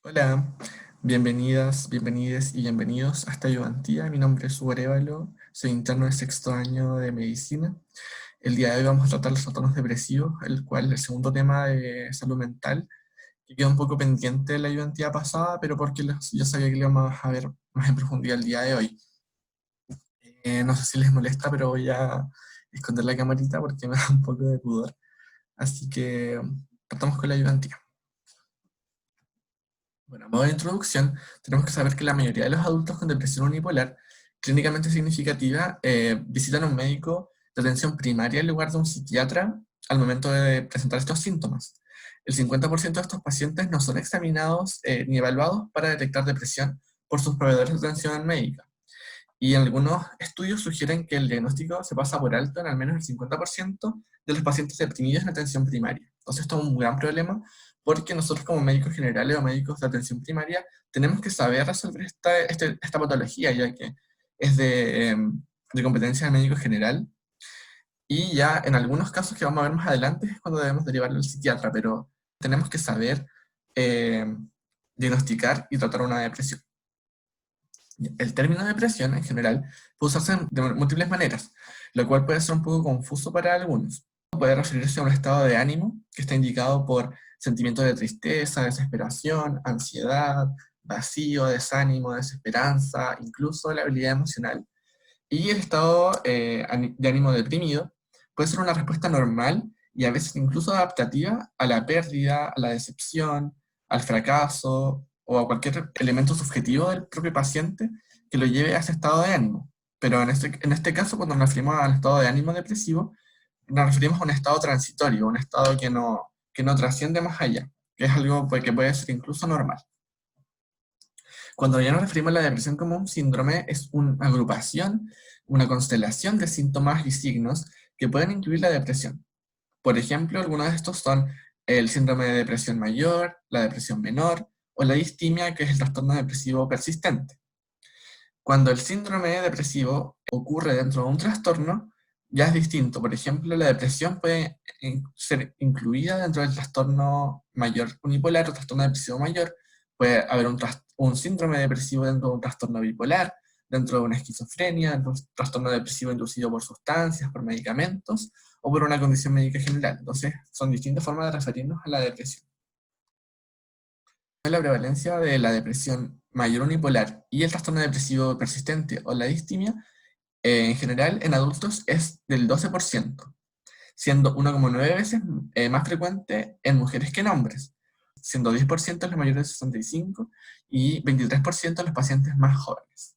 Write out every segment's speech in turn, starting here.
Hola, bienvenidas, bienvenides y bienvenidos a esta ayudantía. Mi nombre es Hugo Arévalo, soy interno de sexto año de medicina. El día de hoy vamos a tratar los trastornos depresivos, el cual es el segundo tema de salud mental, que queda un poco pendiente de la ayudantía pasada, pero porque yo sabía que lo íbamos a ver más en profundidad el día de hoy. No sé si les molesta, pero voy a esconder la camarita porque me da un poco de pudor. Así que partamos con la ayudantía. Bueno, a modo de introducción, tenemos que saber que la mayoría de los adultos con depresión unipolar clínicamente significativa visitan a un médico de atención primaria en lugar de un psiquiatra al momento de presentar estos síntomas. El 50% de estos pacientes no son examinados ni evaluados para detectar depresión por sus proveedores de atención médica. Y algunos estudios sugieren que el diagnóstico se pasa por alto en al menos el 50% de los pacientes deprimidos en atención primaria. Entonces, esto es un gran problema porque nosotros como médicos generales o médicos de atención primaria tenemos que saber resolver esta patología, ya que es de competencia del médico general. Y ya en algunos casos que vamos a ver más adelante es cuando debemos derivarlo al psiquiatra, pero tenemos que saber eh, diagnosticar y tratar una depresión. El término depresión en general puede usarse de múltiples maneras, lo cual puede ser un poco confuso para algunos. Puede referirse a un estado de ánimo que está indicado por sentimientos de tristeza, desesperación, ansiedad, vacío, desánimo, desesperanza, incluso la habilidad emocional. Y el estado de ánimo deprimido puede ser una respuesta normal y a veces incluso adaptativa a la pérdida, a la decepción, al fracaso o a cualquier elemento subjetivo del propio paciente que lo lleve a ese estado de ánimo. Pero en este caso, cuando nos referimos al estado de ánimo depresivo, nos referimos a un estado transitorio, un estado que no trasciende más allá, que es algo que puede ser incluso normal. Cuando ya nos referimos a la depresión como un síndrome, es una agrupación, una constelación de síntomas y signos que pueden incluir la depresión. Por ejemplo, algunos de estos son el síndrome de depresión mayor, la depresión menor o la distimia, que es el trastorno depresivo persistente. Cuando el síndrome depresivo ocurre dentro de un trastorno, ya es distinto. Por ejemplo, la depresión puede ser incluida dentro del trastorno mayor unipolar o trastorno depresivo mayor. Puede haber un síndrome depresivo dentro de un trastorno bipolar, dentro de una esquizofrenia, dentro de un trastorno depresivo inducido por sustancias, por medicamentos o por una condición médica general. Entonces, son distintas formas de referirnos a la depresión. La prevalencia de la depresión mayor unipolar y el trastorno depresivo persistente o la distimia, en general en adultos es del 12%, siendo 1,9 veces más frecuente en mujeres que en hombres, siendo 10% en los mayores de 65 y 23% en los pacientes más jóvenes.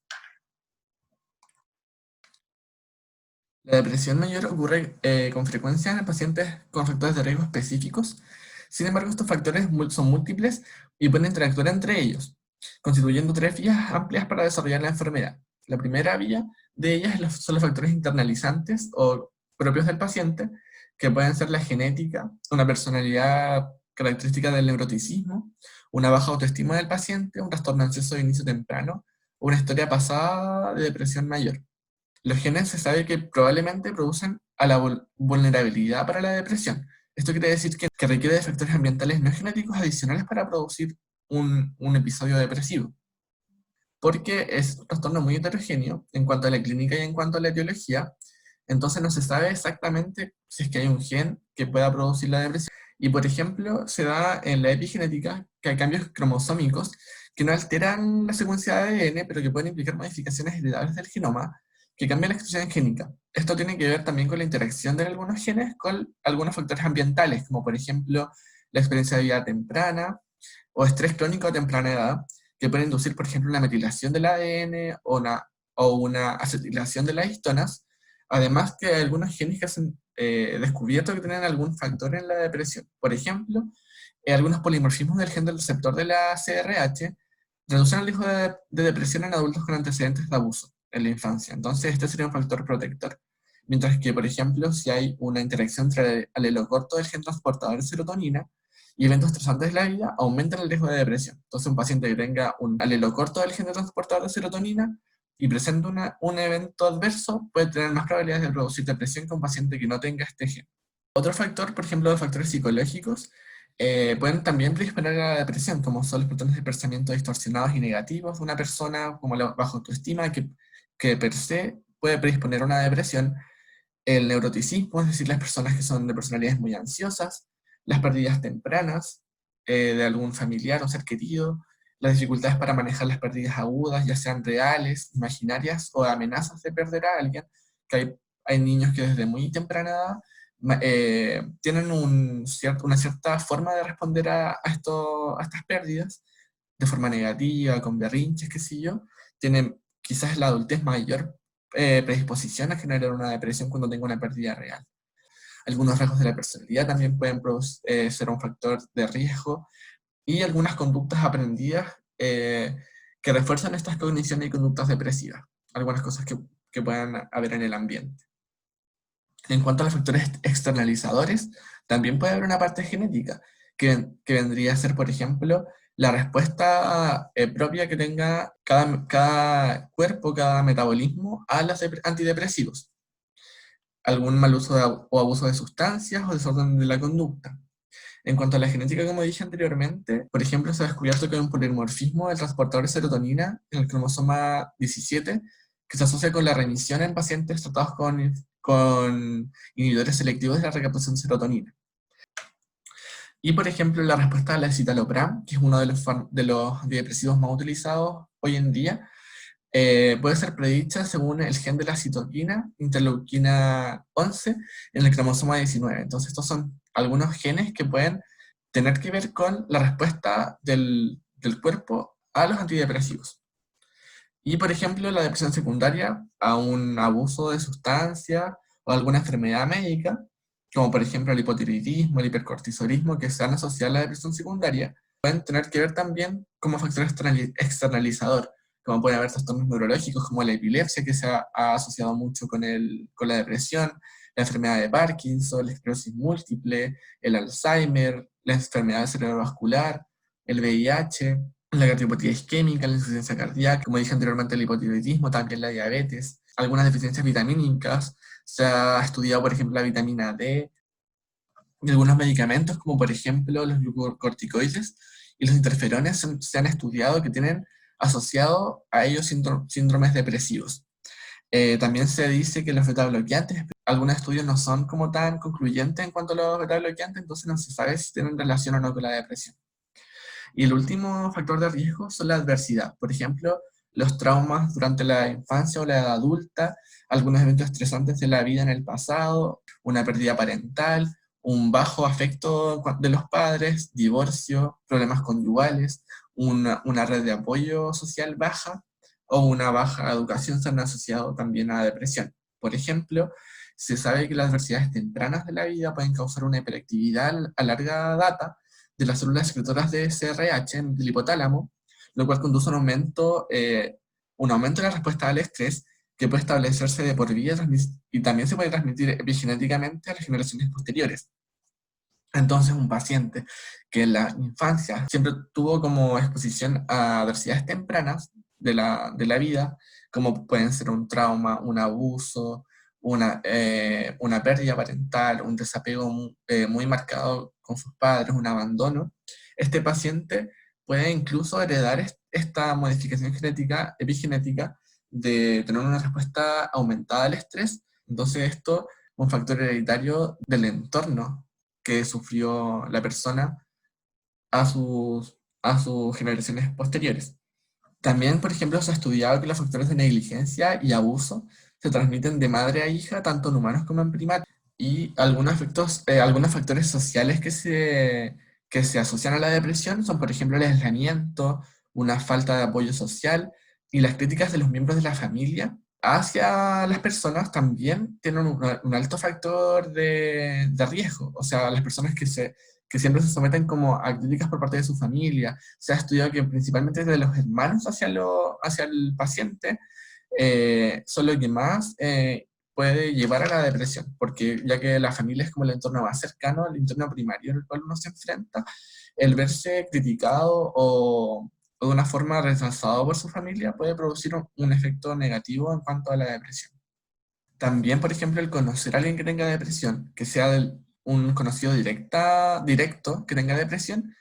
La depresión mayor ocurre con frecuencia en pacientes con factores de riesgo específicos. Sin embargo, estos factores son múltiples y pueden interactuar entre ellos, constituyendo tres vías amplias para desarrollar la enfermedad. La primera vía de ellas son los factores internalizantes o propios del paciente, que pueden ser la genética, una personalidad característica del neuroticismo, una baja autoestima del paciente, un trastorno ansioso de inicio temprano, o una historia pasada de depresión mayor. Los genes se sabe que probablemente producen a la vulnerabilidad para la depresión. Esto quiere decir que requiere de factores ambientales no genéticos adicionales para producir un episodio depresivo, porque es un trastorno muy heterogéneo en cuanto a la clínica y en cuanto a la etiología. Entonces no se sabe exactamente si es que hay un gen que pueda producir la depresión. Y por ejemplo, se da en la epigenética que hay cambios cromosómicos que no alteran la secuencia de ADN, pero que pueden implicar modificaciones heredables del genoma que cambian la expresión génica. Esto tiene que ver también con la interacción de algunos genes con algunos factores ambientales, como por ejemplo la experiencia de vida temprana o estrés crónico a temprana edad, que pueden inducir, por ejemplo, una metilación del ADN o una acetilación de las histonas, además que hay algunos genes que se han descubierto que tienen algún factor en la depresión. Por ejemplo, algunos polimorfismos del gen del receptor de la CRH reducen el riesgo de depresión en adultos con antecedentes de abuso en la infancia. Entonces, este sería un factor protector. Mientras que, por ejemplo, si hay una interacción entre el alelo corto del gen transportador de serotonina y eventos estresantes de la vida, aumentan el riesgo de depresión. Entonces, un paciente que tenga un alelo corto del gen transportador de serotonina y presenta un evento adverso puede tener más probabilidades de producir depresión que un paciente que no tenga este gen. Otro factor, por ejemplo, de factores psicológicos, Pueden también predisponer a la depresión, como son los patrones de pensamiento distorsionados y negativos de una persona, como la baja autoestima, que per se puede predisponer a una depresión, el neuroticismo, es decir, las personas que son de personalidades muy ansiosas, las pérdidas tempranas de algún familiar o ser querido, las dificultades para manejar las pérdidas agudas, ya sean reales, imaginarias o amenazas de perder a alguien, que hay niños que desde muy temprana edad tienen una cierta forma de responder a estas pérdidas, de forma negativa, con berrinches, qué sé yo, tienen quizás en la adultez mayor predisposición a generar una depresión cuando tenga una pérdida real. Algunos rasgos de la personalidad también pueden ser un factor de riesgo y algunas conductas aprendidas que refuerzan estas cogniciones y conductas depresivas, algunas cosas que puedan haber en el ambiente. En cuanto a los factores externalizadores, también puede haber una parte genética, que vendría a ser, por ejemplo, la respuesta propia que tenga cada cuerpo, cada metabolismo a los antidepresivos, algún mal uso o abuso de sustancias o desorden de la conducta. En cuanto a la genética, como dije anteriormente, por ejemplo, se ha descubierto que hay un polimorfismo del transportador de serotonina en el cromosoma 17 que se asocia con la remisión en pacientes tratados con inhibidores selectivos de la recaptación de serotonina. Y, por ejemplo, la respuesta a la escitalopram, que es uno de los antidepresivos más utilizados hoy en día, puede ser predicha según el gen de la citoquina, interleuquina 11, en el cromosoma 19. Entonces, estos son algunos genes que pueden tener que ver con la respuesta del cuerpo a los antidepresivos. Y, por ejemplo, la depresión secundaria a un abuso de sustancia o alguna enfermedad médica, como por ejemplo el hipotiroidismo, el hipercortisolismo, que se han asociado a la depresión secundaria, pueden tener que ver también como factor externalizador, como pueden haber trastornos neurológicos como la epilepsia, que ha asociado mucho con la depresión, la enfermedad de Parkinson, la esclerosis múltiple, el Alzheimer, la enfermedad cerebrovascular, el VIH, la cardiopatía isquémica, la insuficiencia cardíaca, como dije anteriormente, el hipotiroidismo, también la diabetes, algunas deficiencias vitamínicas. Se ha estudiado, por ejemplo, la vitamina D y algunos medicamentos, como por ejemplo los glucocorticoides y los interferones, se han estudiado que tienen asociado a ellos síndromes depresivos. También se dice que los beta bloqueantes, algunos estudios no son como tan concluyentes en cuanto a los beta bloqueantes, entonces no se sabe si tienen relación o no con la depresión. Y el último factor de riesgo son la adversidad. Por ejemplo, los traumas durante la infancia o la edad adulta, algunos eventos estresantes de la vida en el pasado, una pérdida parental, un bajo afecto de los padres, divorcio, problemas conyugales, una red de apoyo social baja o una baja educación se han asociado también a depresión. Por ejemplo, se sabe que las adversidades tempranas de la vida pueden causar una hiperactividad a larga data de las células secretoras de SRH en el hipotálamo, lo cual conduce a un aumento de la respuesta al estrés que puede establecerse de por vida y también se puede transmitir epigenéticamente a las generaciones posteriores. Entonces, un paciente que en la infancia siempre tuvo como exposición a adversidades tempranas de la vida, como pueden ser un trauma, un abuso, una pérdida parental, un desapego muy marcado con sus padres, un abandono, este paciente puede incluso heredar esta modificación genética, epigenética, de tener una respuesta aumentada al estrés. Entonces, esto es un factor hereditario del entorno que sufrió la persona a sus generaciones posteriores. También, por ejemplo, se ha estudiado que los factores de negligencia y abuso se transmiten de madre a hija, tanto en humanos como en primates. Y algunos factores sociales que se asocian a la depresión son, por ejemplo, el aislamiento, una falta de apoyo social y las críticas de los miembros de la familia hacia las personas también tienen un alto factor de riesgo. O sea, las personas que siempre se someten como a críticas por parte de su familia. Se ha estudiado que principalmente de los hermanos hacia el paciente son lo que más puede llevar a la depresión, porque ya que la familia es como el entorno más cercano, el entorno primario en el cual uno se enfrenta, el verse criticado o de una forma rechazado por su familia puede producir un efecto negativo en cuanto a la depresión. También, por ejemplo, el conocer a alguien que tenga depresión, que sea un conocido directo que tenga depresión,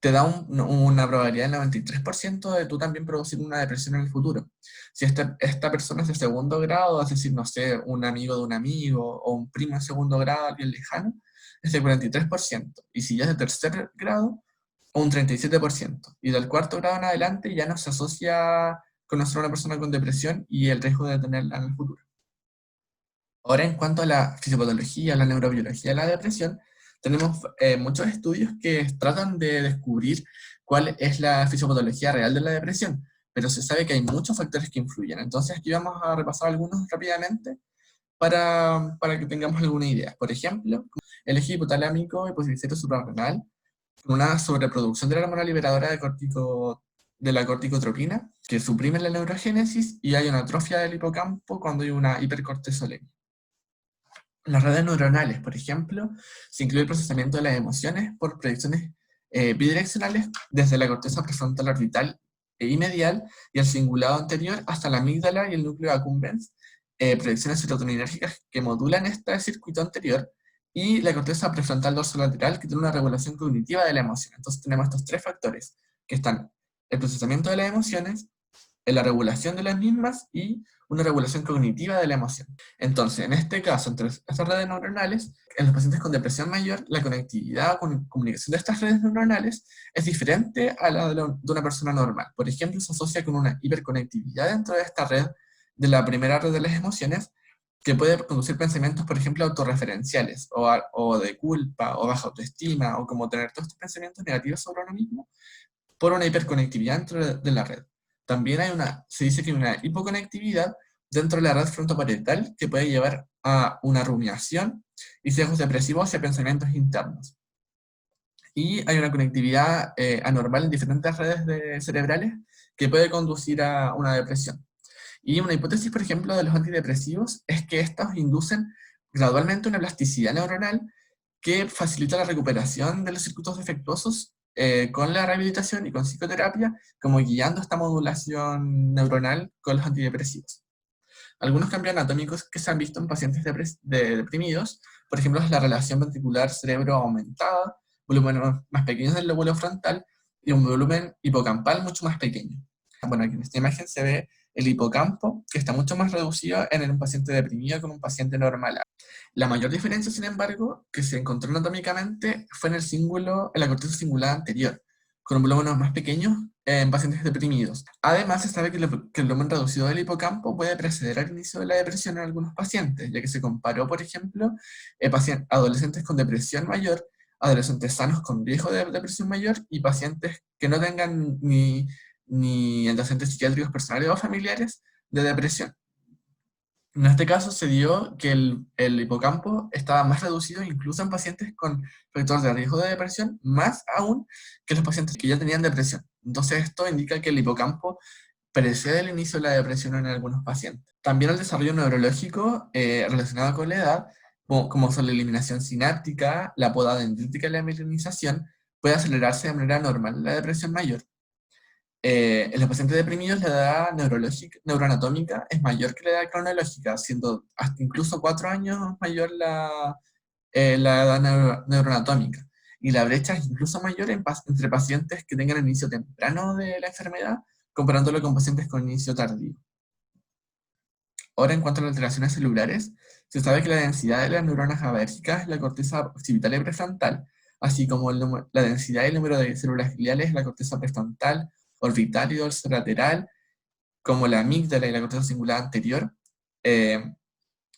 te da una probabilidad del 93% de tú también producir una depresión en el futuro. Si esta persona es de segundo grado, es decir, no sé, un amigo de un amigo o un primo de segundo grado, alguien lejano, es de 43%. Y si ya es de tercer grado, un 37%. Y del cuarto grado en adelante ya no se asocia conocer a una persona con depresión y el riesgo de tenerla en el futuro. Ahora, en cuanto a la fisiopatología, la neurobiología de la depresión, tenemos muchos estudios que tratan de descubrir cuál es la fisiopatología real de la depresión, pero se sabe que hay muchos factores que influyen. Entonces, aquí vamos a repasar algunos rápidamente para que tengamos alguna idea. Por ejemplo, el eje hipotalámico hipocitario suprarrenal, con una sobreproducción de la hormona liberadora de la corticotropina, que suprime la neurogénesis, y hay una atrofia del hipocampo cuando hay una hipercortisolemia. Las redes neuronales, por ejemplo, se incluye el procesamiento de las emociones por proyecciones bidireccionales desde la corteza prefrontal orbital y medial y el cingulado anterior hasta la amígdala y el núcleo accumbens, proyecciones serotoninérgicas que modulan este circuito anterior, y la corteza prefrontal dorsolateral, que tiene una regulación cognitiva de la emoción. Entonces tenemos estos tres factores, que están el procesamiento de las emociones, en la regulación de las mismas y una regulación cognitiva de la emoción. Entonces, en este caso, entre estas redes neuronales, en los pacientes con depresión mayor, la conectividad o comunicación de estas redes neuronales es diferente a la de una persona normal. Por ejemplo, se asocia con una hiperconectividad dentro de esta red, de la primera red de las emociones, que puede conducir pensamientos, por ejemplo, autorreferenciales, o de culpa, o baja autoestima, o como tener todos estos pensamientos negativos sobre uno mismo, por una hiperconectividad dentro de la red. También se dice que hay una hipoconectividad dentro de la red frontoparietal que puede llevar a una rumiación y sesgos depresivos hacia pensamientos internos. Y hay una conectividad anormal en diferentes redes cerebrales que puede conducir a una depresión. Y una hipótesis, por ejemplo, de los antidepresivos es que estos inducen gradualmente una plasticidad neuronal que facilita la recuperación de los circuitos defectuosos con la rehabilitación y con psicoterapia, como guiando esta modulación neuronal con los antidepresivos. Algunos cambios anatómicos que se han visto en pacientes deprimidos, por ejemplo, es la relación ventricular cerebro aumentada, volúmenes más pequeños del lóbulo frontal y un volumen hipocampal mucho más pequeño. Bueno, aquí en esta imagen se ve el hipocampo, que está mucho más reducido en un paciente deprimido que en un paciente normal. La mayor diferencia, sin embargo, que se encontró anatómicamente fue en la corteza cingulada anterior, con volúmenes más pequeños en pacientes deprimidos. Además, se sabe que el volumen reducido del hipocampo puede preceder al inicio de la depresión en algunos pacientes, ya que se comparó, por ejemplo, adolescentes con depresión mayor, adolescentes sanos con riesgo de depresión mayor y pacientes que no tengan ni antecedentes psiquiátricos personales o familiares de depresión. En este caso se dio que el hipocampo estaba más reducido incluso en pacientes con factores de riesgo de depresión, más aún que los pacientes que ya tenían depresión. Entonces esto indica que el hipocampo precede el inicio de la depresión en algunos pacientes. También el desarrollo neurológico relacionado con la edad, como son la eliminación sináptica, la poda dendrítica y la mielinización, puede acelerarse de manera normal en la depresión mayor. En los pacientes deprimidos la edad neuroanatómica es mayor que la edad cronológica, siendo hasta incluso 4 años mayor la edad neuroanatómica. Y la brecha es incluso mayor entre pacientes que tengan el inicio temprano de la enfermedad, comparándolo con pacientes con inicio tardío. Ahora, en cuanto a las alteraciones celulares, se sabe que la densidad de las neuronas GABAérgicas en la corteza occipital y prefrontal, así como la densidad y el número de células gliales en la corteza prefrontal, orbital y dorsolateral, como la amígdala y la corteza cingulada anterior, eh,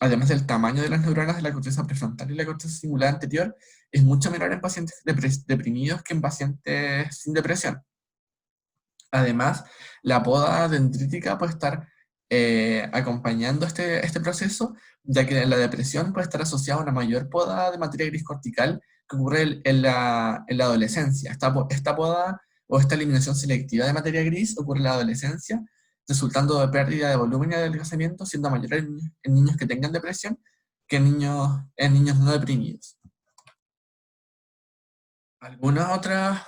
además del tamaño de las neuronas de la corteza prefrontal y la corteza cingulada anterior, es mucho menor en pacientes deprimidos que en pacientes sin depresión. Además, la poda dendrítica puede estar acompañando este proceso, ya que la depresión puede estar asociada a una mayor poda de materia gris cortical que ocurre en la adolescencia. Esta poda o esta eliminación selectiva de materia gris ocurre en la adolescencia, resultando de pérdida de volumen y adelgazamiento, siendo mayor en niños que tengan depresión que en niños no deprimidos. Algunos otros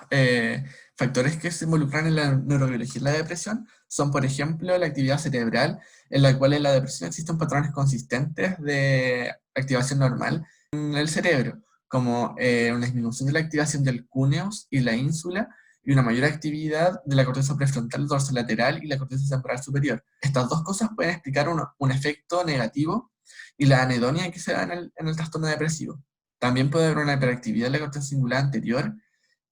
factores que se involucran en la neurobiología y la depresión son, por ejemplo, la actividad cerebral, en la cual en la depresión existen patrones consistentes de activación normal en el cerebro, como una disminución de la activación del cúneus y la ínsula, y una mayor actividad de la corteza prefrontal dorsolateral y la corteza temporal superior. Estas dos cosas pueden explicar un efecto negativo y la anedonia que se da en el trastorno depresivo. También puede haber una hiperactividad de la corteza cingulada anterior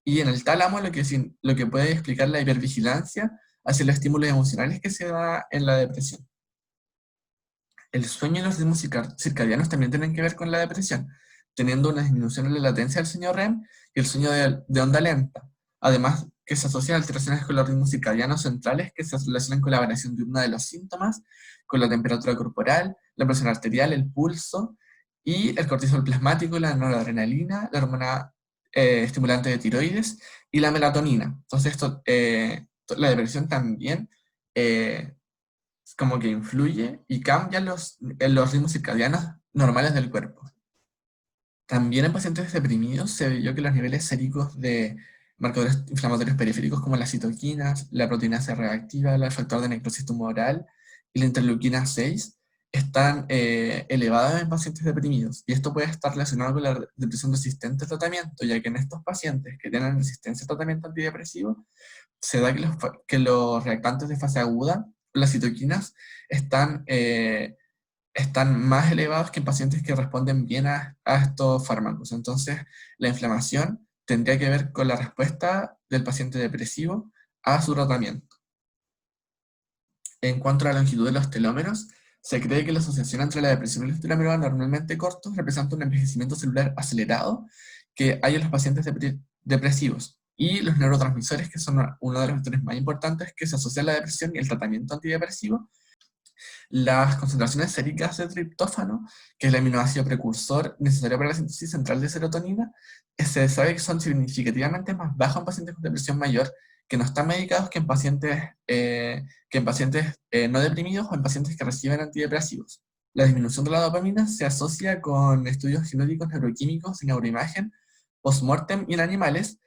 y en el tálamo lo que puede explicar la hipervigilancia hacia los estímulos emocionales que se da en la depresión. El sueño y los ritmos circadianos también tienen que ver con la depresión, teniendo una disminución en la latencia del sueño REM y el sueño de onda lenta. Además, que se asocian alteraciones con los ritmos circadianos centrales que se relacionan con la variación de uno de los síntomas, con la temperatura corporal, la presión arterial, el pulso y el cortisol plasmático, la noradrenalina, la hormona estimulante de tiroides y la melatonina. Entonces, la depresión también eh, como que influye y cambia los ritmos circadianos normales del cuerpo. También en pacientes deprimidos se vio que los niveles séricos de marcadores inflamatorios periféricos como las citoquinas, la proteína C reactiva, el factor de necrosis tumoral y la interleuquina 6 están elevados en pacientes deprimidos. Y esto puede estar relacionado con la depresión resistente al tratamiento, ya que en estos pacientes que tienen resistencia al tratamiento antidepresivo, se da que los reactantes de fase aguda, las citoquinas, están más elevados que en pacientes que responden bien a estos fármacos. Entonces, la inflamación tendría que ver con la respuesta del paciente depresivo a su tratamiento. En cuanto a la longitud de los telómeros, se cree que la asociación entre la depresión y los telómeros normalmente cortos representa un envejecimiento celular acelerado que hay en los pacientes depresivos. Y los neurotransmisores, que son uno de los factores más importantes que se asocian a la depresión y el tratamiento antidepresivo, las concentraciones séricas de triptófano, que es el aminoácido precursor necesario para la síntesis central de serotonina, se sabe que son significativamente más bajos en pacientes con depresión mayor que no están medicados que en pacientes no deprimidos o en pacientes que reciben antidepresivos. La disminución de la dopamina se asocia con estudios genéticos neuroquímicos y neuroimagen post-mortem y en animales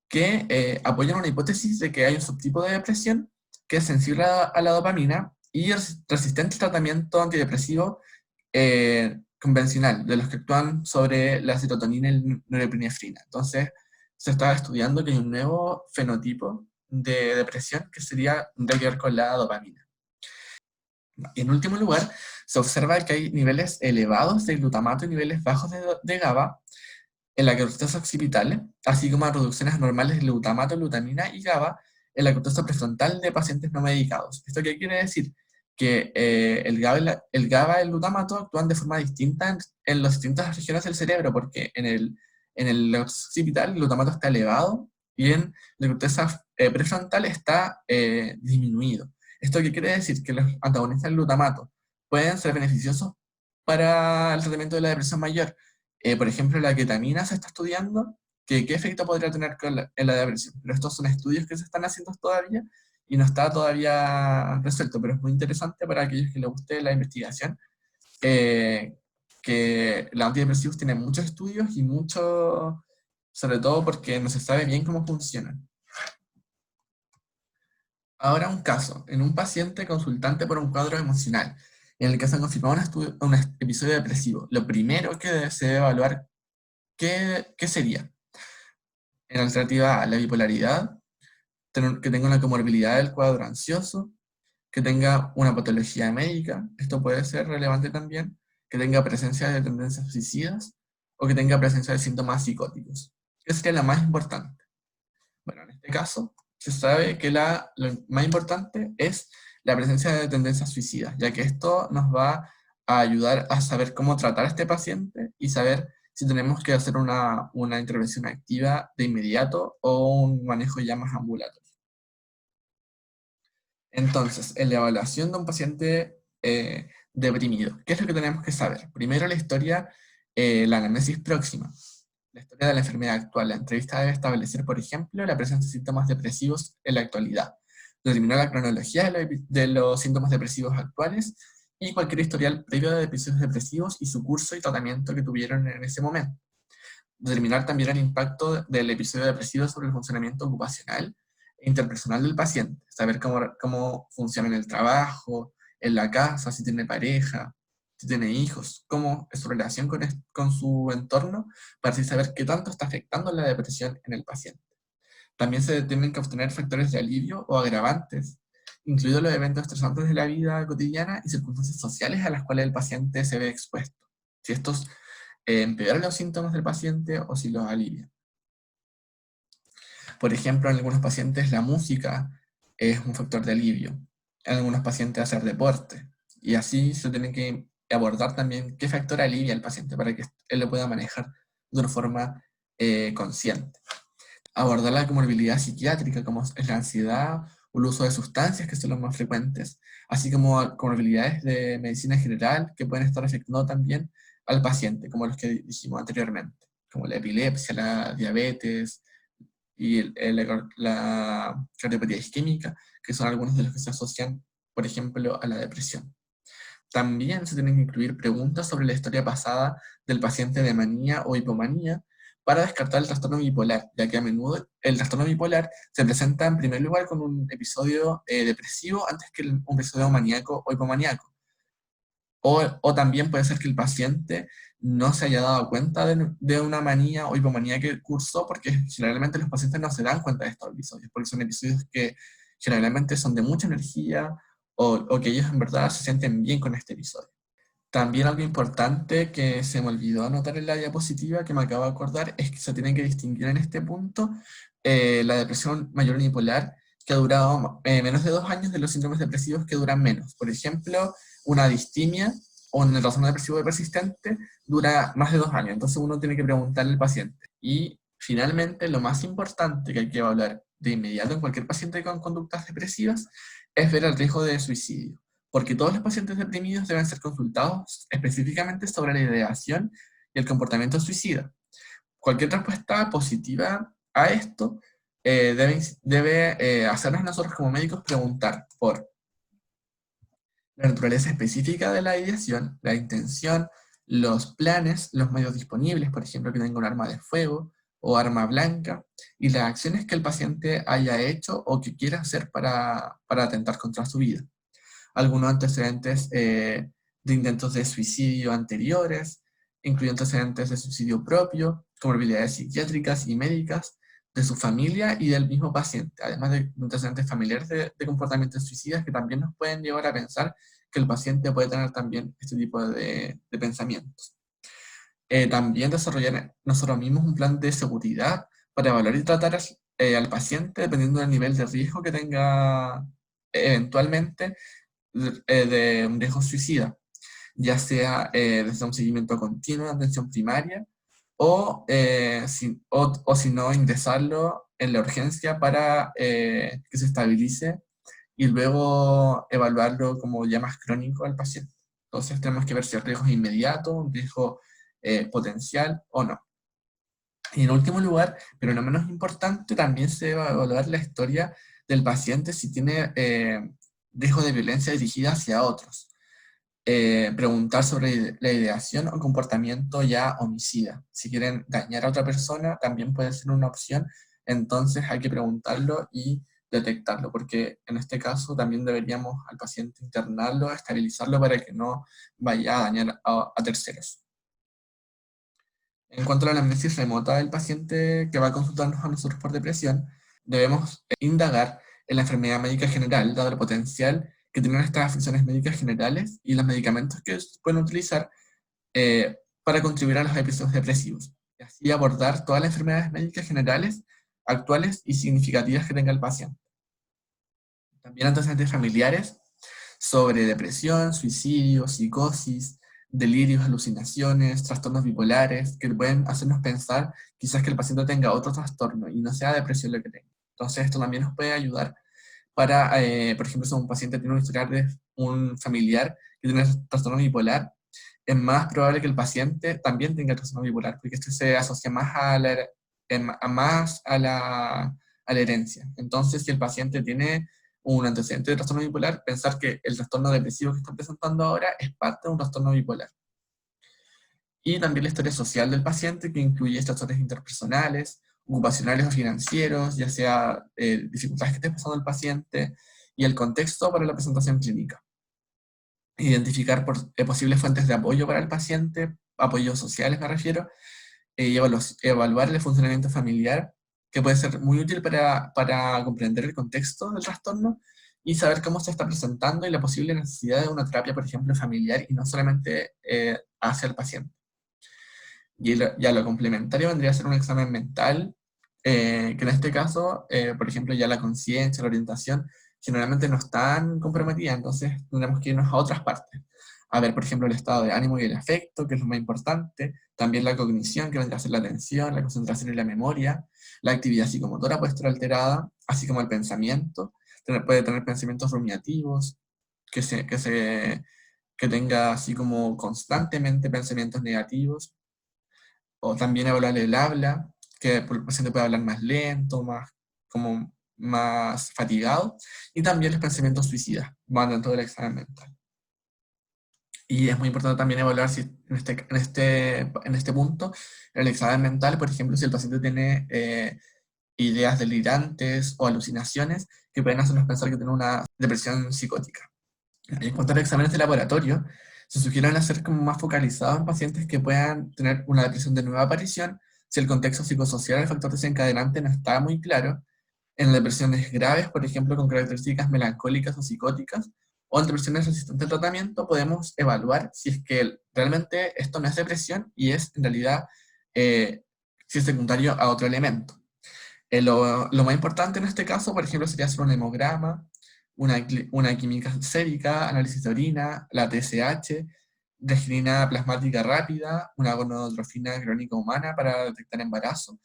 que apoyan una hipótesis de que hay un subtipo de depresión que es sensible a la dopamina y resistente al tratamiento antidepresivo convencional, de los que actúan sobre la serotonina y la norepinefrina. Entonces, se está estudiando que hay un nuevo fenotipo de depresión que tendría que ver con la dopamina. Y en último lugar, se observa que hay niveles elevados de glutamato y niveles bajos de GABA en la corteza occipital, así como reducciones anormales de glutamato, glutamina y GABA en la corteza prefrontal de pacientes no medicados. ¿Esto qué quiere decir? Que el GABA y el glutamato actúan de forma distinta en las distintas regiones del cerebro, porque en el occipital el glutamato está elevado y en la corteza prefrontal está disminuido. ¿Esto qué quiere decir? Que los antagonistas del glutamato pueden ser beneficiosos para el tratamiento de la depresión mayor. Por ejemplo, la ketamina se está estudiando, que qué efecto podría tener en la depresión. Pero estos son estudios que se están haciendo todavía y no está todavía resuelto, pero es muy interesante para aquellos que les guste la investigación, que los antidepresivos tienen muchos estudios y mucho, sobre todo porque no se sabe bien cómo funcionan. Ahora un caso, en un paciente consultante por un cuadro emocional, en el que se ha confirmado un episodio depresivo. Lo primero que se debe evaluar, ¿qué sería? En alternativa a la bipolaridad, que tenga una comorbilidad del cuadro ansioso, que tenga una patología médica, esto puede ser relevante también, que tenga presencia de tendencias suicidas o que tenga presencia de síntomas psicóticos. ¿Qué sería la más importante? Bueno, en este caso, se sabe que lo más importante es la presencia de tendencias suicidas, ya que esto nos va a ayudar a saber cómo tratar a este paciente y saber si tenemos que hacer una intervención activa de inmediato o un manejo ya más ambulatorio. Entonces, en la evaluación de un paciente deprimido, ¿qué es lo que tenemos que saber? Primero, la historia, la anamnesis próxima, la historia de la enfermedad actual. La entrevista debe establecer, por ejemplo, la presencia de síntomas depresivos en la actualidad, determinar la cronología de los síntomas depresivos actuales y cualquier historial previo de episodios depresivos y su curso y tratamiento que tuvieron en ese momento. Determinar también el impacto del episodio depresivo sobre el funcionamiento ocupacional e interpersonal del paciente, saber cómo funciona en el trabajo, en la casa, si tiene pareja, si tiene hijos, cómo es su relación con su entorno, para así saber qué tanto está afectando la depresión en el paciente. También se tienen que obtener factores de alivio o agravantes, incluidos los eventos estresantes de la vida cotidiana y circunstancias sociales a las cuales el paciente se ve expuesto. Si estos empeoran los síntomas del paciente o si los alivian. Por ejemplo, en algunos pacientes la música es un factor de alivio, en algunos pacientes hacer deporte, y así se tiene que abordar también qué factor alivia al paciente para que él lo pueda manejar de una forma consciente. Abordar la comorbilidad psiquiátrica, como es la ansiedad o el uso de sustancias, que son los más frecuentes, así como comorbilidades de medicina general que pueden estar afectando también al paciente, como los que dijimos anteriormente, como la epilepsia, la diabetes y la cardiopatía isquémica, que son algunos de los que se asocian, por ejemplo, a la depresión. También se tienen que incluir preguntas sobre la historia pasada del paciente de manía o hipomanía para descartar el trastorno bipolar, ya que a menudo el trastorno bipolar se presenta en primer lugar con un episodio depresivo antes que un episodio maníaco o hipomaníaco. O también puede ser que el paciente no se haya dado cuenta de una manía o hipomanía que cursó, porque generalmente los pacientes no se dan cuenta de estos episodios, porque son episodios que generalmente son de mucha energía o que ellos en verdad se sienten bien con este episodio. También algo importante que se me olvidó anotar en la diapositiva que me acabo de acordar es que se tiene que distinguir en este punto la depresión mayor unipolar que ha durado menos de 2 años de los síndromes depresivos que duran menos. Por ejemplo, una distimia o un trastorno depresivo persistente dura más de 2 años. Entonces uno tiene que preguntarle al paciente. Y finalmente, lo más importante que hay que evaluar de inmediato en cualquier paciente con conductas depresivas es ver el riesgo de suicidio, porque todos los pacientes deprimidos deben ser consultados específicamente sobre la ideación y el comportamiento suicida. Cualquier respuesta positiva a esto debe hacernos nosotros como médicos preguntar por la naturaleza específica de la ideación, la intención, los planes, los medios disponibles, por ejemplo, que tenga un arma de fuego o arma blanca, y las acciones que el paciente haya hecho o que quiera hacer para atentar contra su vida. Algunos antecedentes de intentos de suicidio anteriores, incluyendo antecedentes de suicidio propio, comorbilidades psiquiátricas y médicas de su familia y del mismo paciente, además de antecedentes familiares de comportamientos suicidas que también nos pueden llevar a pensar que el paciente puede tener también este tipo de pensamientos. También desarrollar nosotros mismos un plan de seguridad para evaluar y tratar al paciente dependiendo del nivel de riesgo que tenga eventualmente de un riesgo suicida, ya sea desde un seguimiento continuo de atención primaria o si no, ingresarlo en la urgencia para que se estabilice y luego evaluarlo como ya más crónico al paciente. Entonces tenemos que ver si el riesgo es inmediato, un riesgo potencial o no. Y en último lugar, pero no menos importante, también se debe evaluar la historia del paciente si tiene riesgo de violencia dirigida hacia otros. Preguntar sobre la ideación o comportamiento ya homicida. Si quieren dañar a otra persona, también puede ser una opción. Entonces hay que preguntarlo y detectarlo, porque en este caso también deberíamos al paciente internarlo, estabilizarlo para que no vaya a dañar a terceros. En cuanto a la anamnesis remota del paciente que va a consultarnos a nosotros por depresión, debemos indagar en la enfermedad médica general, dado el potencial que tienen estas afecciones médicas generales y los medicamentos que pueden utilizar para contribuir a los episodios depresivos. Y así abordar todas las enfermedades médicas generales, actuales y significativas que tenga el paciente. También antecedentes familiares sobre depresión, suicidio, psicosis, delirios, alucinaciones, trastornos bipolares, que pueden hacernos pensar quizás que el paciente tenga otro trastorno y no sea depresión lo que tenga. Entonces esto también nos puede ayudar para, por ejemplo, si un paciente tiene un historial de un familiar que tiene trastorno bipolar, es más probable que el paciente también tenga trastorno bipolar, porque esto se asocia más a la herencia. Entonces, si el paciente tiene un antecedente de trastorno bipolar, pensar que el trastorno depresivo que está presentando ahora es parte de un trastorno bipolar. Y también la historia social del paciente, que incluye trastornos interpersonales, ocupacionales o financieros, ya sea dificultades que esté pasando el paciente, y el contexto para la presentación clínica. identificar posibles fuentes de apoyo para el paciente, apoyos sociales me refiero, y evaluar el funcionamiento familiar, que puede ser muy útil para comprender el contexto del trastorno y saber cómo se está presentando y la posible necesidad de una terapia, por ejemplo, familiar y no solamente hacia el paciente. Y ya lo complementario vendría a ser un examen mental, que en este caso, por ejemplo, ya la conciencia, la orientación, generalmente no están comprometidas, entonces tendremos que irnos a otras partes. A ver, por ejemplo, el estado de ánimo y el afecto, que es lo más importante, también la cognición, que vendría a ser la atención, la concentración y la memoria, la actividad psicomotora puede estar alterada, así como el pensamiento, puede tener pensamientos rumiativos, que tenga así como constantemente pensamientos negativos, o también evaluar el habla, que el paciente puede hablar más lento, como más fatigado, y también los pensamientos suicidas, van dentro del examen mental. Y es muy importante también evaluar si en este punto, en el examen mental, por ejemplo, si el paciente tiene ideas delirantes o alucinaciones que pueden hacernos pensar que tiene una depresión psicótica. En cuanto a los exámenes de laboratorio, se sugieren hacer como más focalizados en pacientes que puedan tener una depresión de nueva aparición si el contexto psicosocial, el factor desencadenante no está muy claro, en depresiones graves, por ejemplo, con características melancólicas o psicóticas, o en depresiones resistentes al tratamiento, podemos evaluar si es que realmente esto no es depresión y es en realidad si es secundario a otro elemento. Lo más importante en este caso, por ejemplo, sería hacer un hemograma, una química sérica, análisis de orina, la TSH, descrina plasmática rápida, una gonodotrofina crónica humana para detectar embarazo,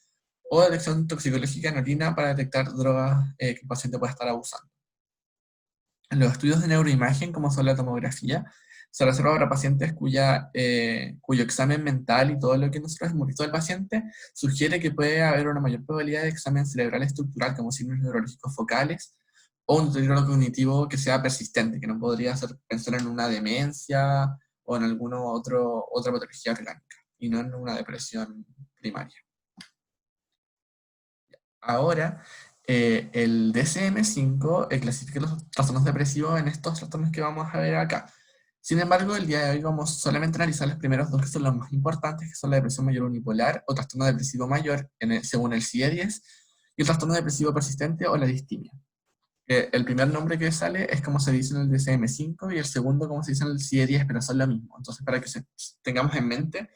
o detección toxicológica en orina para detectar drogas que el paciente pueda estar abusando. En los estudios de neuroimagen, como son la tomografía, se reserva para pacientes cuyo examen mental y todo lo que nosotros hemos visto del paciente sugiere que puede haber una mayor probabilidad de examen cerebral estructural como signos neurológicos focales o un deterioro cognitivo que sea persistente, que no podría hacer pensar en una demencia o en otra patología orgánica y no en una depresión primaria. Ahora, el DSM-5 clasifica los trastornos depresivos en estos trastornos que vamos a ver acá. Sin embargo, el día de hoy vamos solamente a analizar los primeros dos que son los más importantes, que son la depresión mayor unipolar o trastorno depresivo mayor, según el CIE-10, y el trastorno depresivo persistente o la distimia. El primer nombre que sale es como se dice en el DSM-5 y el segundo como se dice en el CIE-10, pero son lo mismo. Entonces, para que tengamos en mente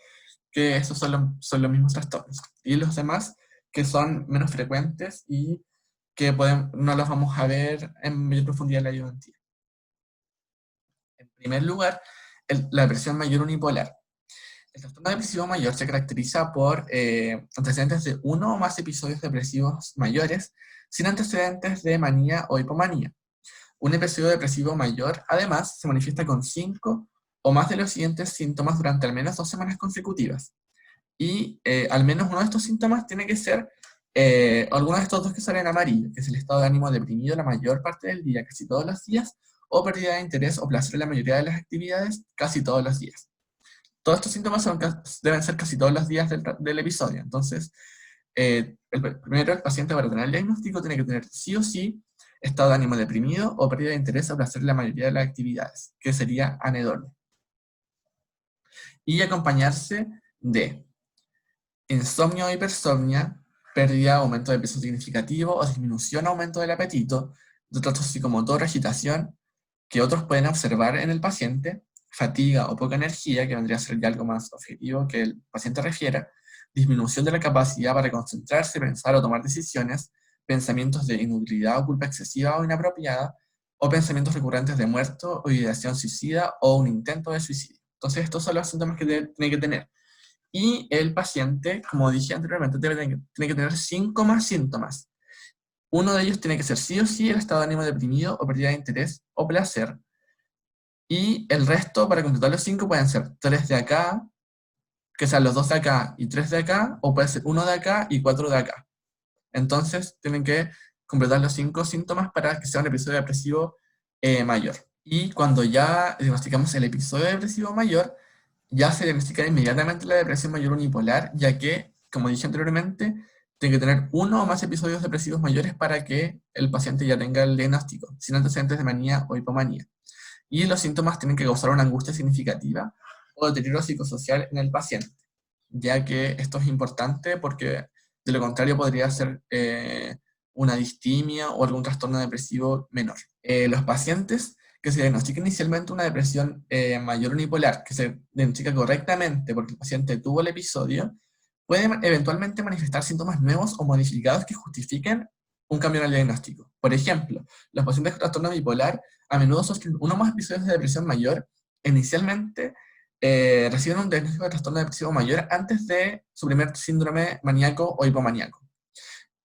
que esos son los mismos trastornos. Y los demás, que son menos frecuentes y que no los vamos a ver en mayor profundidad en la ayudantía. En primer lugar, la depresión mayor unipolar. El trastorno depresivo mayor se caracteriza por antecedentes de uno o más episodios depresivos mayores sin antecedentes de manía o hipomanía. Un episodio depresivo mayor, además, se manifiesta con 5 o más de los siguientes síntomas durante al menos 2 semanas consecutivas. Y al menos uno de estos síntomas tiene que ser alguno de estos dos que salen en amarillo, que es el estado de ánimo deprimido la mayor parte del día, casi todos los días, o pérdida de interés o placer en la mayoría de las actividades, casi todos los días. Todos estos síntomas deben ser casi todos los días del episodio. Entonces, primero el paciente para tener el diagnóstico tiene que tener sí o sí estado de ánimo deprimido o pérdida de interés o placer en la mayoría de las actividades, que sería anedonia. Y acompañarse de insomnio o hipersomnia, pérdida, aumento de peso significativo o disminución o aumento del apetito, retraso psicomotor, agitación, que otros pueden observar en el paciente, fatiga o poca energía, que vendría a ser ya algo más objetivo que el paciente refiera, disminución de la capacidad para concentrarse, pensar o tomar decisiones, pensamientos de inutilidad o culpa excesiva o inapropiada, o pensamientos recurrentes de muerto o ideación suicida o un intento de suicidio. Entonces estos son los síntomas que tiene que tener. Y el paciente, como dije anteriormente, tiene que tener 5 más síntomas. Uno de ellos tiene que ser sí o sí el estado de ánimo deprimido o pérdida de interés o placer. Y el resto, para completar los 5, pueden ser 3 de acá, que sean los 2 de acá y 3 de acá, o puede ser 1 de acá y 4 de acá. Entonces, tienen que completar los 5 síntomas para que sea un episodio depresivo mayor. Y cuando ya diagnosticamos el episodio depresivo mayor, ya se diagnostica inmediatamente la depresión mayor unipolar, ya que, como dije anteriormente, tiene que tener uno o más episodios depresivos mayores para que el paciente ya tenga el diagnóstico, sin antecedentes de manía o hipomanía. y los síntomas tienen que causar una angustia significativa o deterioro psicosocial en el paciente, ya que esto es importante porque de lo contrario podría ser una distimia o algún trastorno depresivo menor. Los pacientes que se diagnostiquen inicialmente una depresión mayor unipolar, que se diagnostica correctamente porque el paciente tuvo el episodio, pueden eventualmente manifestar síntomas nuevos o modificados que justifiquen un cambio en el diagnóstico. Por ejemplo, los pacientes con trastorno bipolar a menudo sufren uno o más episodios de depresión mayor. Inicialmente reciben un diagnóstico de trastorno depresivo mayor antes de su primer síndrome maníaco o hipomaníaco.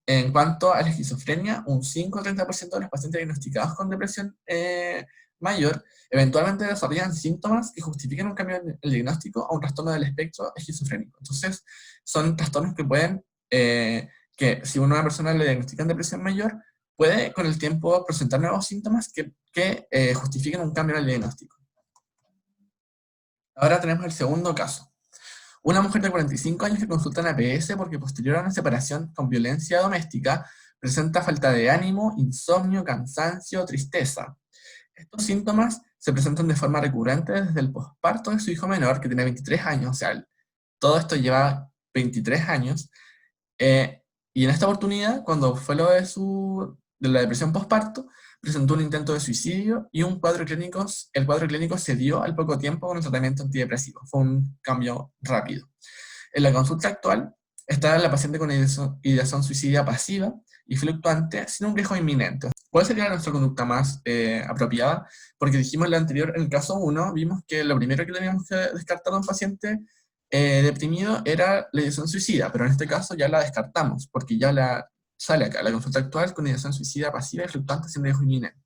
En cuanto a la esquizofrenia, un 5 o 30% de los pacientes diagnosticados con depresión mayor eventualmente desarrollan síntomas que justifiquen un cambio en el diagnóstico a un trastorno del espectro esquizofrénico. Entonces, son trastornos que pueden, que si a una persona le diagnostican depresión mayor, puede con el tiempo presentar nuevos síntomas que justifiquen un cambio en el diagnóstico. Ahora tenemos el segundo caso. Una mujer de 45 años que consulta en APS porque posterior a una separación con violencia doméstica presenta falta de ánimo, insomnio, cansancio, tristeza. Estos síntomas se presentan de forma recurrente desde el posparto de su hijo menor, que tiene 23 años, o sea, todo esto lleva 23 años, y en esta oportunidad, cuando fue lo de la depresión posparto, presentó un intento de suicidio y el cuadro clínico se dio al poco tiempo con el tratamiento antidepresivo. Fue un cambio rápido. En la consulta actual está la paciente con ideación suicida pasiva y fluctuante sin un riesgo inminente. ¿Cuál sería nuestra conducta más apropiada? Porque dijimos en la anterior, en el caso 1, vimos que lo primero que teníamos que descartar a un paciente deprimido era la ideación suicida, pero en este caso ya la descartamos, porque ya sale acá la consulta actual con ideación suicida pasiva y fluctuante sin riesgo inminente.